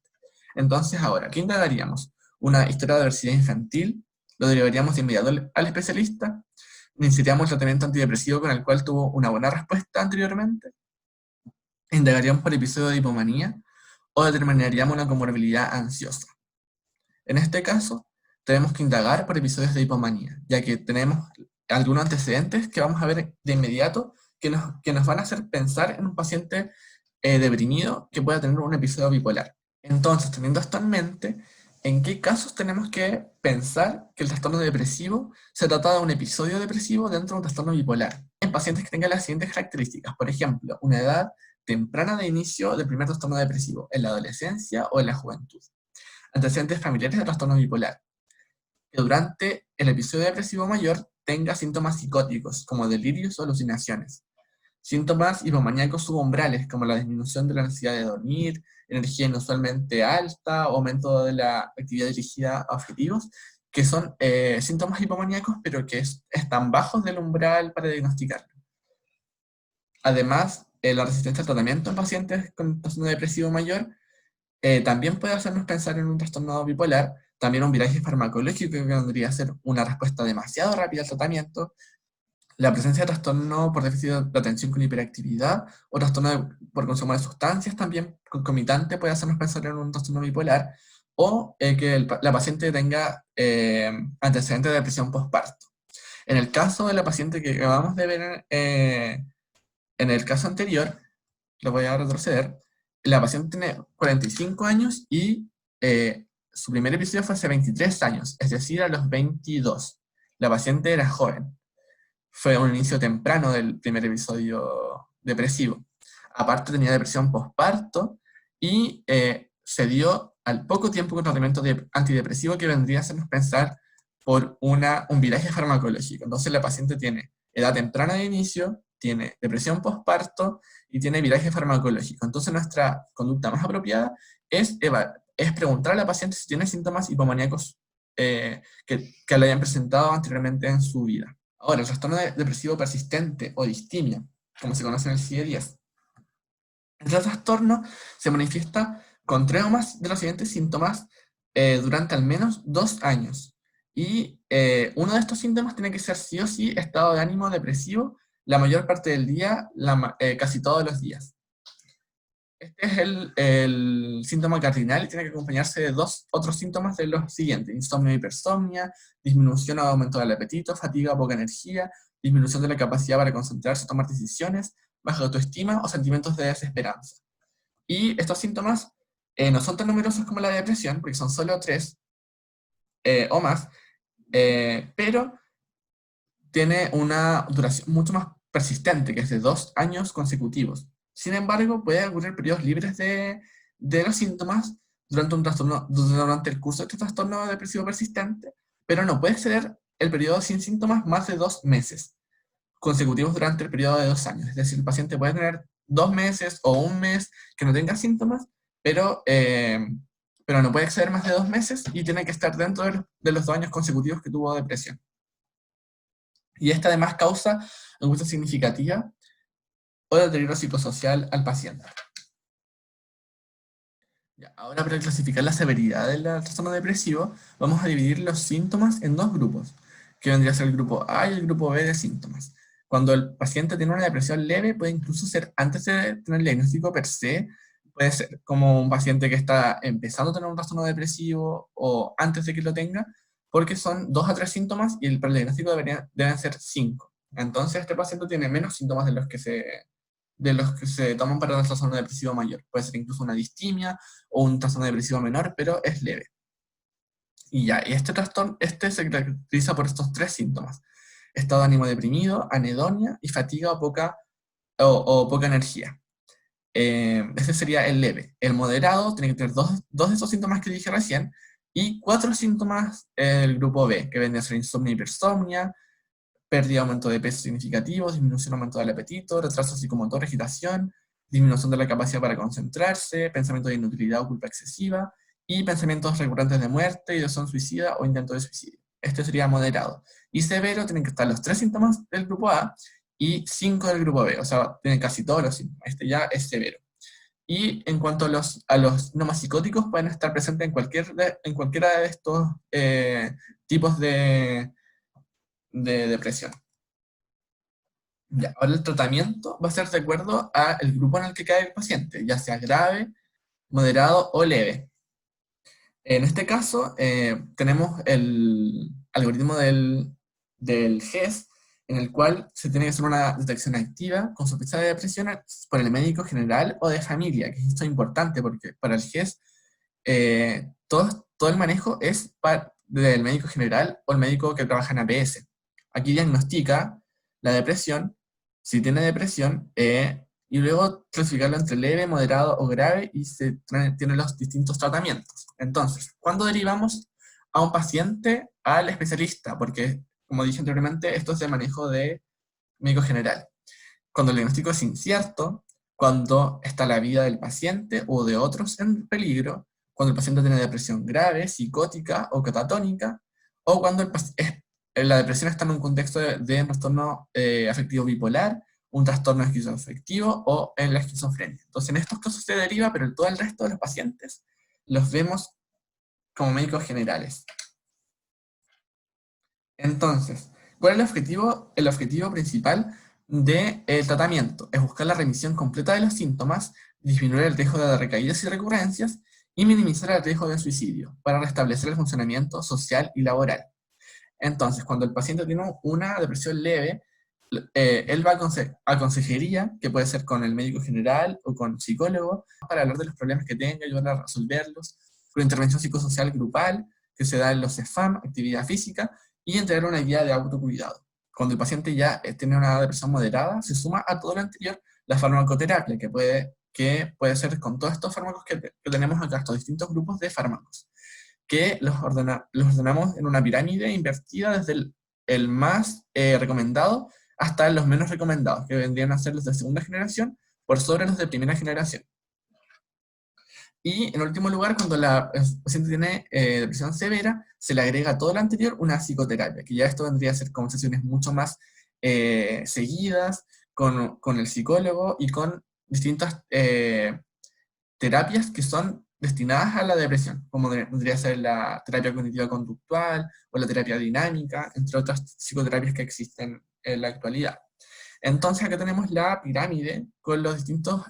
Entonces ahora, ¿qué indagaríamos? Una historia de adversidad infantil, lo derivaríamos de inmediato al especialista, iniciaríamos el tratamiento antidepresivo con el cual tuvo una buena respuesta anteriormente, indagaríamos por episodio de hipomanía o determinaríamos una comorbilidad ansiosa. En este caso, tenemos que indagar por episodios de hipomanía, ya que tenemos algunos antecedentes que vamos a ver de inmediato que nos van a hacer pensar en un paciente deprimido que pueda tener un episodio bipolar. Entonces, teniendo esto en mente, ¿en qué casos tenemos que pensar que el trastorno depresivo se trata de un episodio depresivo dentro de un trastorno bipolar? En pacientes que tengan las siguientes características, por ejemplo, una edad temprana de inicio del primer trastorno depresivo, en la adolescencia o en la juventud. Antecedentes familiares de trastorno bipolar. Que durante el episodio depresivo mayor tenga síntomas psicóticos, como delirios o alucinaciones. Síntomas hipomaníacos subumbrales, como la disminución de la necesidad de dormir, energía inusualmente alta, aumento de la actividad dirigida a objetivos, que son síntomas hipomaníacos, pero que están bajos del umbral para diagnosticarlo. Además, la resistencia al tratamiento en pacientes con trastorno depresivo mayor también puede hacernos pensar en un trastorno bipolar, también un viraje farmacológico que vendría a ser una respuesta demasiado rápida al tratamiento, la presencia de trastorno por déficit de atención con hiperactividad o trastorno por consumo de sustancias también concomitante puede hacernos pensar en un trastorno bipolar, o que la paciente tenga antecedentes de depresión postparto. En el caso de la paciente que acabamos de ver en el caso anterior, lo voy a retroceder, la paciente tiene 45 años y su primer episodio fue hace 23 años, es decir, a los 22. La paciente era joven. Fue un inicio temprano del primer episodio depresivo. Aparte tenía depresión postparto y se dio al poco tiempo con tratamiento antidepresivo que vendría a hacernos pensar por un viraje farmacológico. Entonces la paciente tiene edad temprana de inicio, tiene depresión postparto y tiene viraje farmacológico. Entonces nuestra conducta más apropiada es preguntar a la paciente si tiene síntomas hipomaníacos que le hayan presentado anteriormente en su vida. Ahora, el trastorno depresivo persistente o distimia, como se conoce en el CIE-10. Este trastorno se manifiesta con 3 o más de los siguientes síntomas durante al menos 2 años. Y uno de estos síntomas tiene que ser sí o sí estado de ánimo depresivo la mayor parte del día, casi todos los días. Este es el síntoma cardinal y tiene que acompañarse de 2 otros síntomas de los siguientes: insomnio y hipersomnia, disminución o aumento del apetito, fatiga o poca energía, disminución de la capacidad para concentrarse o tomar decisiones, baja autoestima o sentimientos de desesperanza. Y estos síntomas no son tan numerosos como la depresión, porque son solo 3, o más, pero tiene una duración mucho más persistente, que es de 2 años consecutivos. Sin embargo, puede ocurrir periodos libres de los síntomas durante un trastorno, durante el curso de este trastorno depresivo persistente, pero no puede exceder el periodo sin síntomas más de 2 meses consecutivos durante el periodo de 2 años. Es decir, el paciente puede tener 2 meses o un mes que no tenga síntomas, pero, eh, pero no puede exceder más de 2 meses y tiene que estar dentro de los 2 años consecutivos que tuvo depresión. Y esta además causa angustia significativa o deterioro psicosocial al paciente. Ya, ahora, para clasificar la severidad del trastorno depresivo, vamos a dividir los síntomas en dos grupos, que vendría a ser el grupo A y el grupo B de síntomas. Cuando el paciente tiene una depresión leve, puede incluso ser antes de tener el diagnóstico per se, puede ser como un paciente que está empezando a tener un trastorno depresivo o antes de que lo tenga, porque son 2 a 3 síntomas y para el diagnóstico deben ser 5. Entonces, este paciente tiene menos síntomas de los que se toman para un trastorno depresivo mayor. Puede ser incluso una distimia o un trastorno depresivo menor, pero es leve. Y ya, y este trastorno, se caracteriza por estos 3 síntomas: estado de ánimo deprimido, anedonia y fatiga o poca energía. Este sería el leve. El moderado tiene que tener dos de esos síntomas que dije recién y 4 síntomas del grupo B, que vendría a ser insomnio y hipersomnia, pérdida, aumento de peso significativo, disminución, aumento del apetito, retraso psicomotor, agitación, disminución de la capacidad para concentrarse, pensamiento de inutilidad o culpa excesiva, y pensamientos recurrentes de muerte, ideación suicida o intento de suicidio. Este sería moderado. Y severo tienen que estar los 3 síntomas del grupo A y 5 del grupo B, o sea, tienen casi todos los síntomas. Este ya es severo. Y en cuanto a los síntomas psicóticos, pueden estar presentes en cualquiera de estos tipos de depresión. Ya, ahora el tratamiento va a ser de acuerdo al grupo en el que cae el paciente, ya sea grave, moderado o leve. En este caso, tenemos el algoritmo del GES, en el cual se tiene que hacer una detección activa con sospecha de depresión por el médico general o de familia, que esto es importante porque para el GES todo el manejo es del médico general o el médico que trabaja en APS. Aquí diagnostica la depresión, si tiene depresión, y luego clasificarlo entre leve, moderado o grave, y tiene los distintos tratamientos. Entonces, ¿cuándo derivamos a un paciente al especialista? Porque, como dije anteriormente, esto es de manejo de médico general. Cuando el diagnóstico es incierto, cuando está la vida del paciente o de otros en peligro, cuando el paciente tiene depresión grave, psicótica o catatónica, o cuando la depresión está en un contexto de un trastorno afectivo bipolar, un trastorno esquizoafectivo o en la esquizofrenia. Entonces, en estos casos se deriva, pero en todo el resto de los pacientes los vemos como médicos generales. Entonces, ¿cuál es el objetivo? El objetivo principal del tratamiento es buscar la remisión completa de los síntomas, disminuir el riesgo de recaídas y recurrencias y minimizar el riesgo de suicidio para restablecer el funcionamiento social y laboral. Entonces, cuando el paciente tiene una depresión leve, él va a consejería, que puede ser con el médico general o con psicólogo, para hablar de los problemas que tenga, ayudar a resolverlos, con intervención psicosocial grupal, que se da en los CEFAM, actividad física, y entregar una guía de autocuidado. Cuando el paciente ya tiene una depresión moderada, se suma a todo lo anterior la farmacoterapia, que puede ser con todos estos fármacos que tenemos acá, estos distintos grupos de fármacos, que los ordenamos en una pirámide invertida desde el más recomendado hasta los menos recomendados, que vendrían a ser los de segunda generación por sobre los de primera generación. Y en último lugar, cuando el paciente tiene depresión severa, se le agrega a todo lo anterior una psicoterapia, que ya esto vendría a ser conversaciones mucho más seguidas con el psicólogo y con distintas terapias que son destinadas a la depresión, como podría ser la terapia cognitiva conductual o la terapia dinámica, entre otras psicoterapias que existen en la actualidad. Entonces acá tenemos la pirámide con los distintos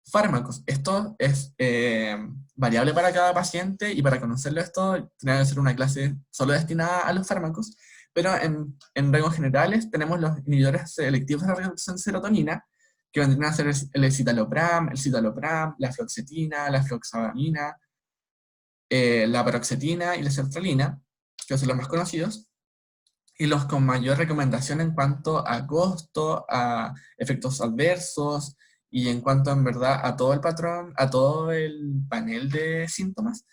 fármacos. Esto es variable para cada paciente y para conocerlo esto tendría que ser una clase solo destinada a los fármacos, pero en rangos generales tenemos los inhibidores selectivos de la reducción de serotonina, que vendrían a ser el citalopram, la fluoxetina, la floxamina, la paroxetina y la sertralina, que son los más conocidos, y los con mayor recomendación en cuanto a costo, a efectos adversos y en cuanto en verdad a todo el patrón, a todo el panel de síntomas,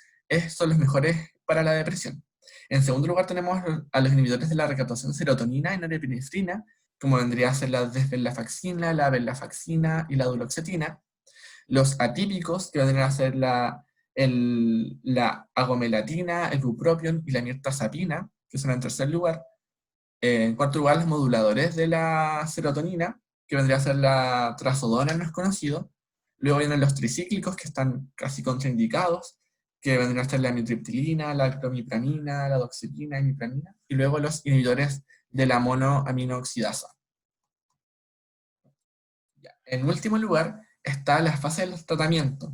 son los mejores para la depresión. En segundo lugar tenemos a los inhibidores de la recaptación de serotonina y norepinefrina, como vendría a ser la desvenlafaxina, la venlafaxina y la duloxetina. Los atípicos, que vendrían a ser la agomelatina, el bupropion y la mirtazapina, que son en tercer lugar. En cuarto lugar, los moduladores de la serotonina, que vendría a ser la trazodona, el más conocido. Luego vienen los tricíclicos, que están casi contraindicados, que vendrían a ser la amitriptilina, la clomipramina, la doxepina, imipramina. Y luego los inhibidores de la monoaminooxidasa. En último lugar, está la fase del tratamiento.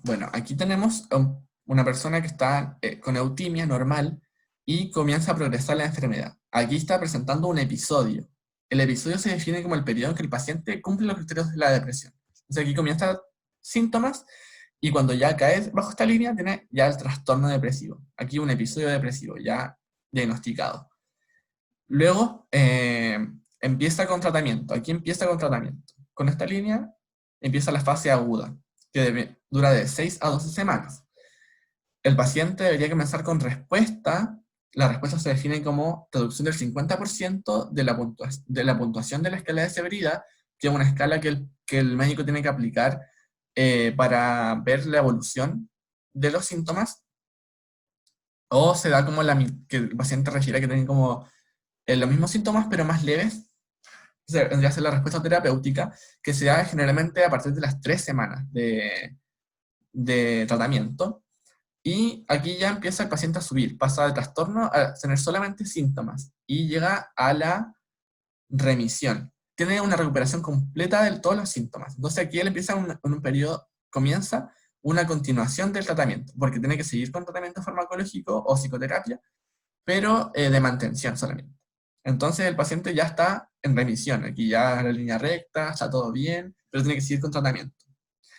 Bueno, aquí tenemos a una persona que está con eutimia normal y comienza a progresar la enfermedad. Aquí está presentando un episodio. El episodio se define como el periodo en que el paciente cumple los criterios de la depresión. Entonces aquí comienza síntomas y cuando ya cae bajo esta línea tiene ya el trastorno depresivo. Aquí un episodio depresivo ya diagnosticado. Luego empieza con tratamiento. Aquí empieza con tratamiento. Con esta línea empieza la fase aguda, que dura de 6 a 12 semanas. El paciente debería comenzar con respuesta. La respuesta se define como reducción del 50% de la puntuación de la escala de severidad, que es una escala que el médico tiene que aplicar para ver la evolución de los síntomas, o se da como que el paciente refiere que tiene como los mismos síntomas, pero más leves. Vendría a ser la respuesta terapéutica, que se da generalmente a partir de las 3 semanas de tratamiento. Y aquí ya empieza el paciente a subir, pasa de trastorno a tener solamente síntomas y llega a la remisión. Tiene una recuperación completa de todos los síntomas. Entonces aquí él empieza en un periodo, comienza una continuación del tratamiento, porque tiene que seguir con tratamiento farmacológico o psicoterapia, pero de mantención solamente. Entonces el paciente ya está en remisión, aquí ya la línea recta, está todo bien, pero tiene que seguir con tratamiento.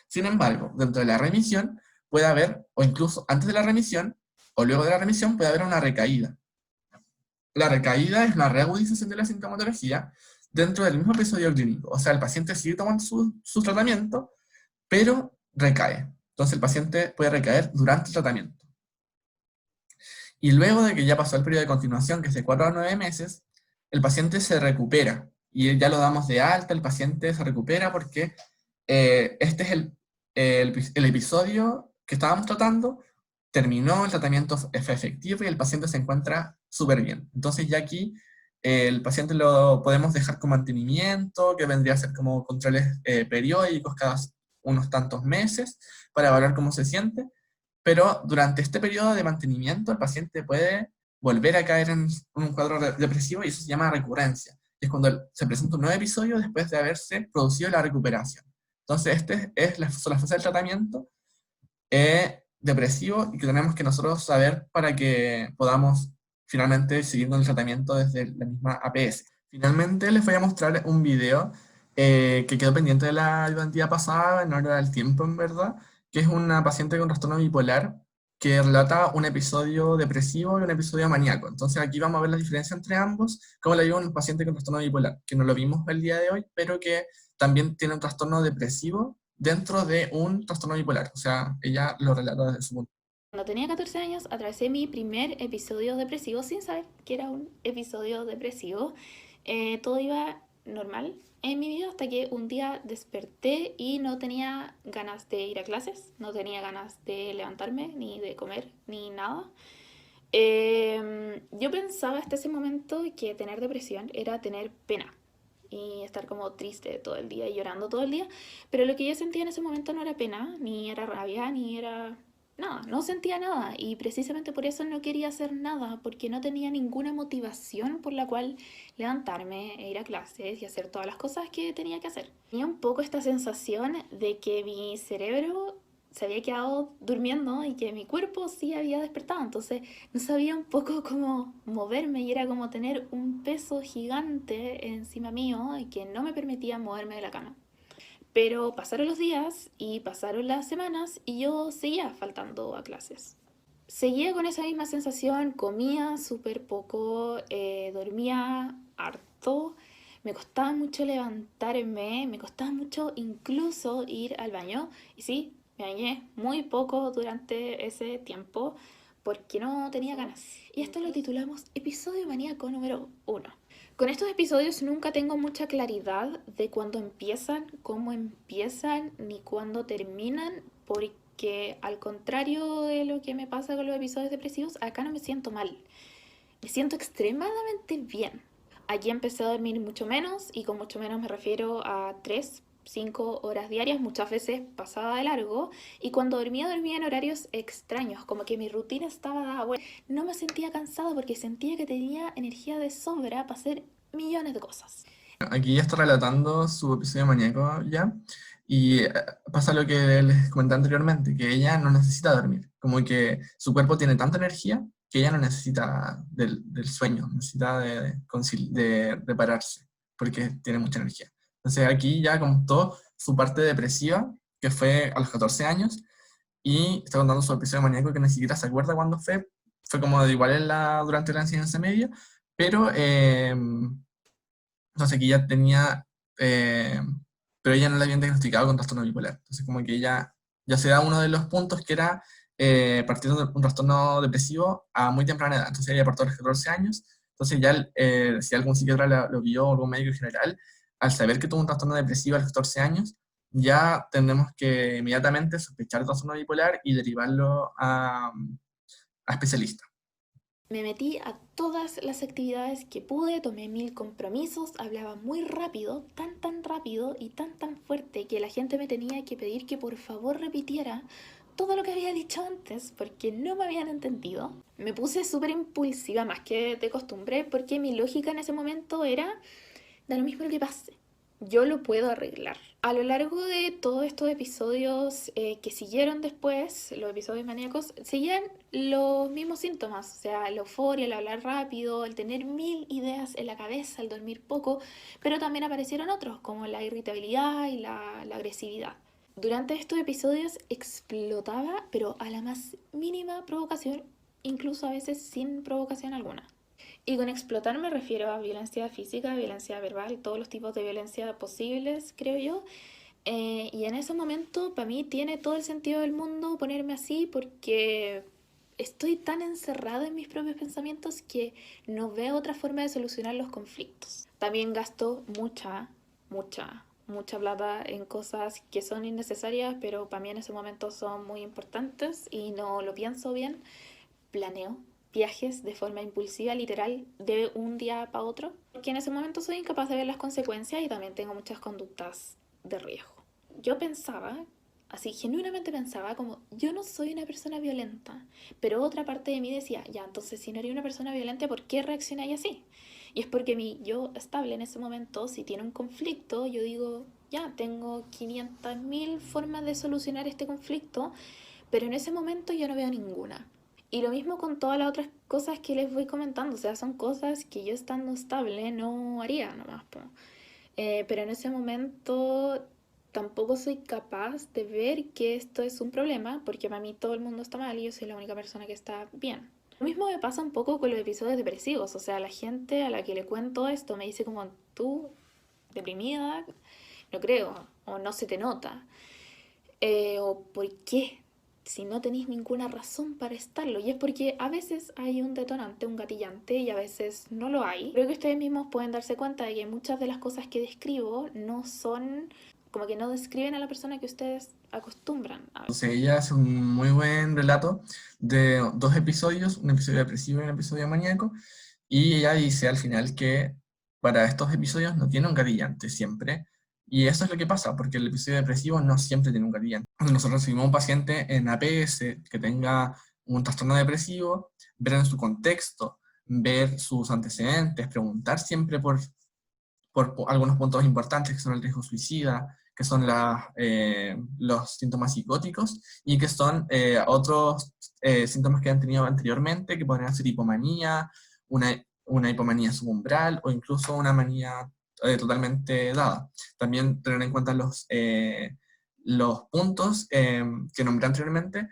Sin embargo, dentro de la remisión puede haber, o incluso antes de la remisión, o luego de la remisión, puede haber una recaída. La recaída es la reagudización de la sintomatología dentro del mismo episodio clínico. O sea, el paciente sigue tomando su tratamiento, pero recae. Entonces el paciente puede recaer durante el tratamiento. Y luego de que ya pasó el periodo de continuación, que es de 4 a 9 meses, el paciente se recupera. Y ya lo damos de alta, el paciente se recupera porque este es el episodio que estábamos tratando, terminó, el tratamiento fue efectivo y el paciente se encuentra súper bien. Entonces ya aquí el paciente lo podemos dejar con mantenimiento, que vendría a ser como controles periódicos cada unos tantos meses, para evaluar cómo se siente, pero durante este periodo de mantenimiento el paciente puede volver a caer en un cuadro depresivo y eso se llama recurrencia. Es cuando se presenta un nuevo episodio después de haberse producido la recuperación. Entonces, este es la fase del tratamiento depresivo y que tenemos que nosotros saber para que podamos finalmente seguir con el tratamiento desde la misma APS. Finalmente, les voy a mostrar un video que quedó pendiente de la ayudantía pasada, en hora del tiempo, en verdad, que es una paciente con trastorno bipolar que relata un episodio depresivo y un episodio maníaco. Entonces aquí vamos a ver la diferencia entre ambos, como le digo a un paciente con trastorno bipolar, que no lo vimos el día de hoy, pero que también tiene un trastorno depresivo dentro de un trastorno bipolar. O sea, ella lo relata desde su punto. Cuando tenía 14 años atravesé mi primer episodio depresivo sin saber que era un episodio depresivo. Todo iba normal en mi vida hasta que un día desperté y no tenía ganas de ir a clases, no tenía ganas de levantarme, ni de comer, ni nada. Yo pensaba hasta ese momento que tener depresión era tener pena y estar como triste todo el día y llorando todo el día, pero lo que yo sentía en ese momento no era pena, ni era rabia, ni era nada, no sentía nada y precisamente por eso no quería hacer nada, porque no tenía ninguna motivación por la cual levantarme e ir a clases y hacer todas las cosas que tenía que hacer. Tenía un poco esta sensación de que mi cerebro se había quedado durmiendo y que mi cuerpo sí había despertado, entonces no sabía un poco cómo moverme y era como tener un peso gigante encima mío y que no me permitía moverme de la cama. Pero pasaron los días y pasaron las semanas y yo seguía faltando a clases. Seguía con esa misma sensación, comía súper poco, dormía harto, me costaba mucho levantarme, me costaba mucho incluso ir al baño. Y sí, me bañé muy poco durante ese tiempo porque no tenía ganas. Y esto lo titulamos Episodio Maníaco número 1. Con estos episodios nunca tengo mucha claridad de cuándo empiezan, cómo empiezan, ni cuándo terminan, porque al contrario de lo que me pasa con los episodios depresivos, acá no me siento mal. Me siento extremadamente bien. Aquí empecé a dormir mucho menos, y con mucho menos me refiero a 3, 5 horas diarias, muchas veces pasada de largo, y cuando dormía en horarios extraños, como que mi rutina estaba dada vuelta. No me sentía cansada porque sentía que tenía energía de sobra para hacer millones de cosas. Aquí ya está relatando su episodio maníaco ya, y pasa lo que les comenté anteriormente, que ella no necesita dormir, como que su cuerpo tiene tanta energía que ella no necesita del sueño, necesita de repararse, porque tiene mucha energía. Entonces aquí ya contó su parte depresiva, que fue a los 14 años, y está contando su episodio maníaco que ni siquiera se acuerda cuándo fue como de igual durante la enseñanza media, pero entonces que ya tenía, eh, pero ella no la habían diagnosticado con trastorno bipolar. Entonces como que ella ya se da uno de los puntos que era partir de un trastorno depresivo a muy temprana edad. Entonces ella partió a los 14 años. Entonces ya si algún psiquiatra lo vio o algún médico en general, al saber que tuvo un trastorno depresivo a los 14 años, ya tenemos que inmediatamente sospechar el trastorno bipolar y derivarlo a especialistas. Me metí a todas las actividades que pude, tomé 1000 compromisos, hablaba muy rápido, tan rápido y tan fuerte que la gente me tenía que pedir que por favor repitiera todo lo que había dicho antes porque no me habían entendido. Me puse súper impulsiva más que de costumbre porque mi lógica en ese momento era, da lo mismo lo que pase, yo lo puedo arreglar. A lo largo de todos estos episodios que siguieron después, los episodios maníacos, seguían los mismos síntomas, o sea, la euforia, el hablar rápido, el tener 1000 ideas en la cabeza, el dormir poco, pero también aparecieron otros, como la irritabilidad y la agresividad. Durante estos episodios explotaba, pero a la más mínima provocación, incluso a veces sin provocación alguna. Y con explotar me refiero a violencia física, violencia verbal, todos los tipos de violencia posibles, creo yo. Y en ese momento, para mí, tiene todo el sentido del mundo ponerme así porque estoy tan encerrada en mis propios pensamientos que no veo otra forma de solucionar los conflictos. También gasto mucha plata en cosas que son innecesarias, pero para mí en ese momento son muy importantes y no lo pienso bien. Planeo viajes de forma impulsiva, literal, de un día para otro, porque en ese momento soy incapaz de ver las consecuencias y también tengo muchas conductas de riesgo. Yo pensaba, así genuinamente pensaba, como yo no soy una persona violenta, pero otra parte de mí decía, ya, entonces si no eres una persona violenta, ¿por qué reaccionáis así? Y es porque mi yo estable en ese momento, si tiene un conflicto, yo digo, ya, tengo 500.000 formas de solucionar este conflicto, pero en ese momento yo no veo ninguna. Y lo mismo con todas las otras cosas que les voy comentando, o sea, son cosas que yo estando estable no haría nomás, po. Pero en ese momento tampoco soy capaz de ver que esto es un problema, porque para mí todo el mundo está mal y yo soy la única persona que está bien. Lo mismo me pasa un poco con los episodios depresivos, o sea, la gente a la que le cuento esto me dice como, tú, deprimida, no creo, o no se te nota, o ¿por qué? Si no tenéis ninguna razón para estarlo. Y es porque a veces hay un detonante, un gatillante, y a veces no lo hay. Creo que ustedes mismos pueden darse cuenta de que muchas de las cosas que describo no son, como que no describen a la persona que ustedes acostumbran a ver. Entonces ella hace un muy buen relato de dos episodios, un episodio depresivo y un episodio maníaco, y ella dice al final que para estos episodios no tiene un gatillante siempre, y eso es lo que pasa, porque el episodio depresivo no siempre tiene un gatillante. Nosotros recibimos un paciente en APS que tenga un trastorno depresivo, ver en su contexto, ver sus antecedentes, preguntar siempre por algunos puntos importantes que son el riesgo suicida, que son los síntomas psicóticos y que son otros síntomas que han tenido anteriormente, que podrían ser hipomanía, una hipomanía subumbral o incluso una manía totalmente dada. También tener en cuenta los puntos que nombré anteriormente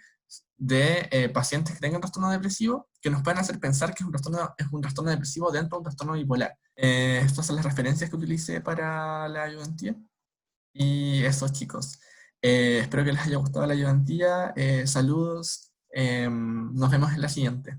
de pacientes que tengan trastorno depresivo, que nos pueden hacer pensar que es un trastorno depresivo dentro de un trastorno bipolar. Estas son las referencias que utilicé para la ayudantía. Y eso, chicos. Espero que les haya gustado la ayudantía. Saludos. Nos vemos en la siguiente.